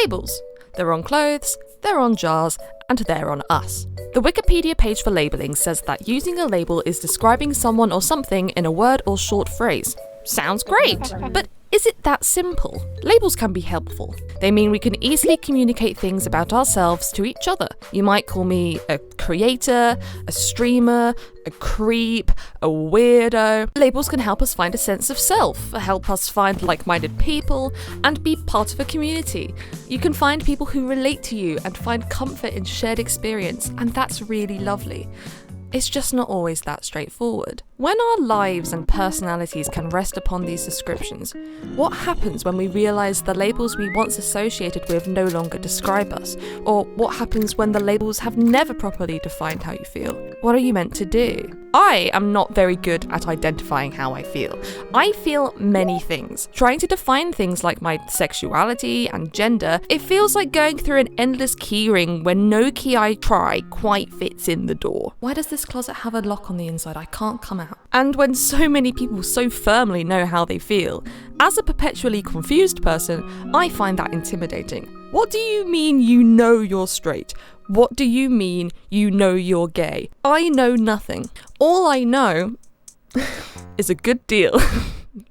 Labels. They're on clothes, they're on jars, and they're on us. The Wikipedia page for labeling says that using a label is describing someone or something in a word or short phrase. Sounds great, but is it that simple? Labels can be helpful. They mean we can easily communicate things about ourselves to each other. You might call me a creator, a streamer, a creep, a weirdo. Labels can help us find a sense of self, help us find like-minded people, and be part of a community. You can find people who relate to you and find comfort in shared experience, and that's really lovely. It's just not always that straightforward. When our lives and personalities can rest upon these descriptions, what happens when we realise the labels we once associated with no longer describe us? Or what happens when the labels have never properly defined how you feel? What are you meant to do? I am not very good at identifying how I feel. I feel many things. Trying to define things like my sexuality and gender, it feels like going through an endless keyring when no key I try quite fits in the door. Why does this closet have a lock on the inside? I can't come out. And when so many people so firmly know how they feel, as a perpetually confused person, I find that intimidating. What do you mean you know you're straight? What do you mean you know you're gay? I know nothing. All I know is a good deal.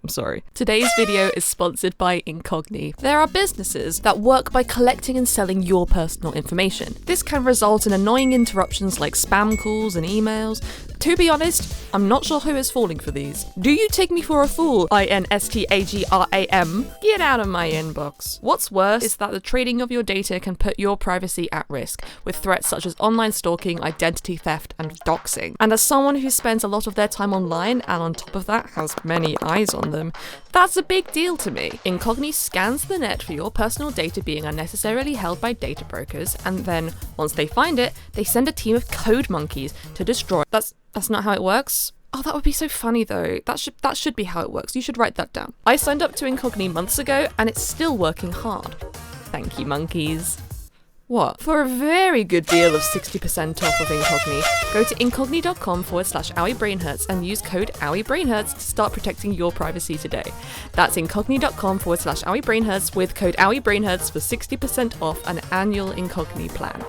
I'm sorry. Today's video is sponsored by Incogni. There are businesses that work by collecting and selling your personal information. This can result in annoying interruptions like spam calls and emails. To be honest, I'm not sure who is falling for these. Do you take me for a fool? INSTAGRAM? Get out of my inbox. What's worse is that the trading of your data can put your privacy at risk, with threats such as online stalking, identity theft, and doxing. And as someone who spends a lot of their time online, and on top of that has many eyes on them, that's a big deal to me. Incogni scans the net for your personal data being unnecessarily held by data brokers, and then, once they find it, they send a team of code monkeys to destroy. That's not how it works. Oh, that would be so funny though. That should be how it works. You should write that down. I signed up to Incogni months ago and it's still working hard. Thank you, monkeys. What? For a very good deal of 60% off of Incogni, go to incogni.com/owiebrainhurts and use code owiebrainhurts to start protecting your privacy today. That's incogni.com/owiebrainhurts with code owiebrainhurts for 60% off an annual Incogni plan.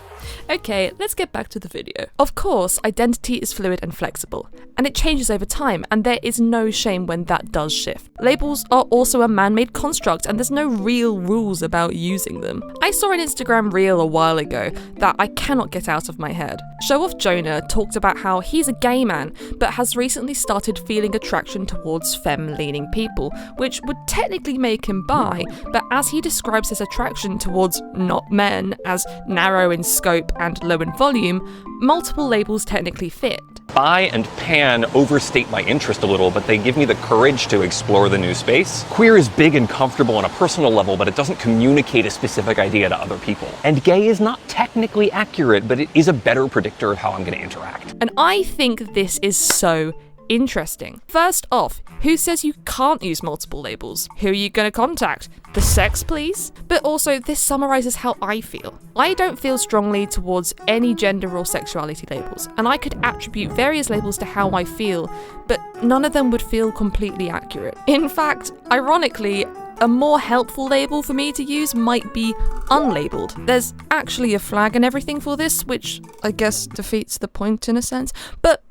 Okay, let's get back to the video. Of course, identity is fluid and flexible, and it changes over time, and there is no shame when that does shift. Labels are also a man-made construct, and there's no real rules about using them. I saw an Instagram reel a while ago that I cannot get out of my head. Show Off Jonah talked about how he's a gay man, but has recently started feeling attraction towards femme-leaning people, which would technically make him bi, but as he describes his attraction towards not men as narrow in scope and low in volume, multiple labels technically fit. Bi and pan overstate my interest a little, but they give me the courage to explore the new space. Queer is big and comfortable on a personal level, but it doesn't communicate a specific idea to other people. And gay is not technically accurate, but it is a better predictor of how I'm going to interact. And I think this is so interesting. First off, who says you can't use multiple labels? Who are you going to contact? The sex police? But also, this summarizes how I feel. I don't feel strongly towards any gender or sexuality labels, and I could attribute various labels to how I feel, but none of them would feel completely accurate. In fact, ironically, a more helpful label for me to use might be unlabeled. There's actually a flag and everything for this, which I guess defeats the point in a sense, but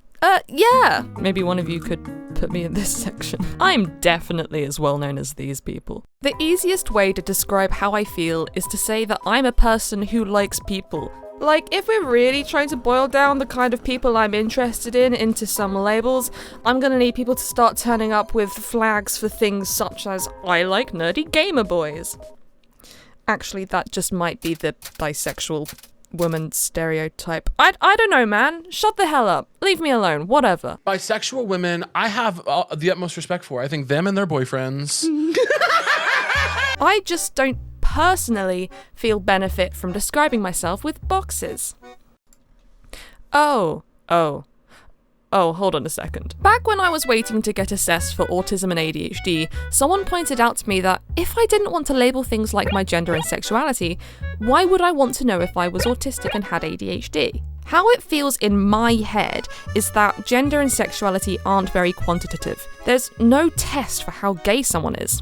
yeah, maybe one of you could put me in this section. I'm definitely as well known as these people. The easiest way to describe how I feel is to say that I'm a person who likes people. Like, if we're really trying to boil down the kind of people I'm interested in into some labels, I'm gonna need people to start turning up with flags for things such as, I like nerdy gamer boys. Actually, that just might be the bisexual woman stereotype. I don't know, man. Shut the hell up. Leave me alone. Whatever. Bisexual women, I have the utmost respect for. I think them and their boyfriends. I just don't personally feel benefit from describing myself with boxes. Oh, hold on a second. Back when I was waiting to get assessed for autism and ADHD, someone pointed out to me that if I didn't want to label things like my gender and sexuality, why would I want to know if I was autistic and had ADHD? How it feels in my head is that gender and sexuality aren't very quantitative. There's no test for how gay someone is.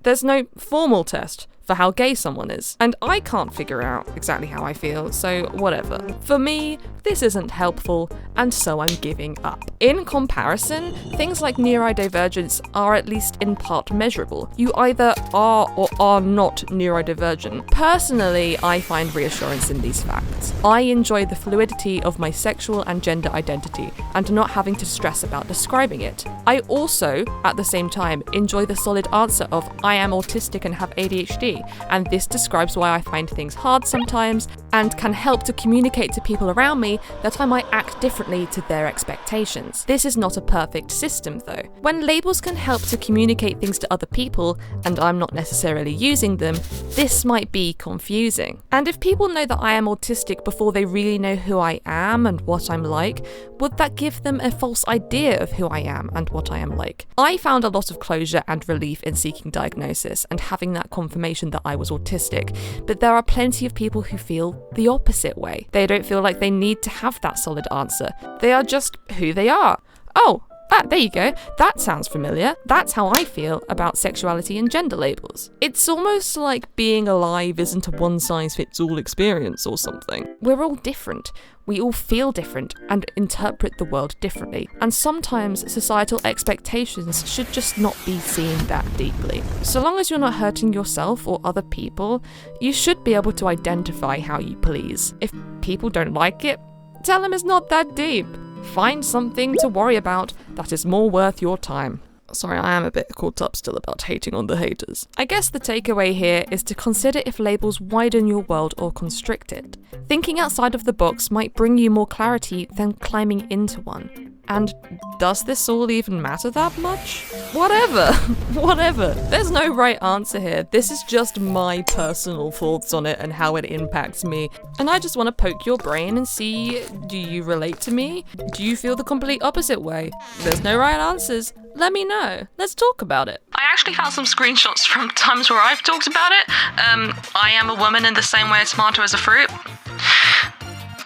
There's no formal test for how gay someone is. And I can't figure out exactly how I feel, so whatever. For me, this isn't helpful, and so I'm giving up. In comparison, things like neurodivergence are at least in part measurable. You either are or are not neurodivergent. Personally, I find reassurance in these facts. I enjoy the fluidity of my sexual and gender identity, and not having to stress about describing it. I also, at the same time, enjoy the solid answer of I am autistic and have ADHD, and this describes why I find things hard sometimes, and can help to communicate to people around me that I might act differently to their expectations. This is not a perfect system though. When labels can help to communicate things to other people, and I'm not necessarily using them, this might be confusing. And if people know that I am autistic before they really know who I am and what I'm like, would that give them a false idea of who I am and what I am like? I found a lot of closure and relief in seeking diagnosis and having that confirmation that I was autistic, but there are plenty of people who feel the opposite way. They don't feel like they need to have that solid answer. They are just who they are. Oh, there you go. That sounds familiar. That's how I feel about sexuality and gender labels. It's almost like being alive isn't a one-size-fits-all experience or something. We're all different. We all feel different and interpret the world differently. And sometimes societal expectations should just not be seen that deeply. So long as you're not hurting yourself or other people, you should be able to identify how you please. If people don't like it, tell them it's not that deep. Find something to worry about that is more worth your time. Sorry, I am a bit caught up still about hating on the haters. I guess the takeaway here is to consider if labels widen your world or constrict it. Thinking outside of the box might bring you more clarity than climbing into one. And does this all even matter that much? Whatever. There's no right answer here. This is just my personal thoughts on it and how it impacts me. And I just want to poke your brain and see, do you relate to me? Do you feel the complete opposite way? There's no right answers. Let me know. Let's talk about it. I actually found some screenshots from times where I've talked about it. I am a woman in the same way a tomato is a fruit.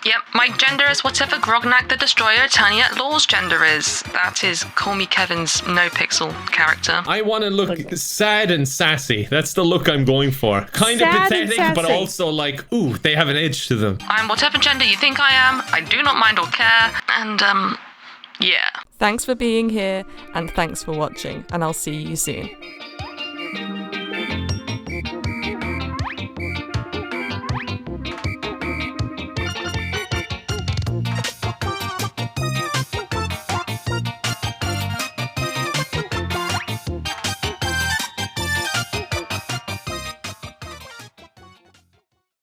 Yep, my gender is whatever Grognak the Destroyer Tanya Law's gender is. That is Call Me Kevin's no-pixel character. I want to look sad and sassy. That's the look I'm going for. Kind of pathetic, but also like, ooh, they have an edge to them. I'm whatever gender you think I am. I do not mind or care. And, yeah. Thanks for being here, and thanks for watching, and I'll see you soon.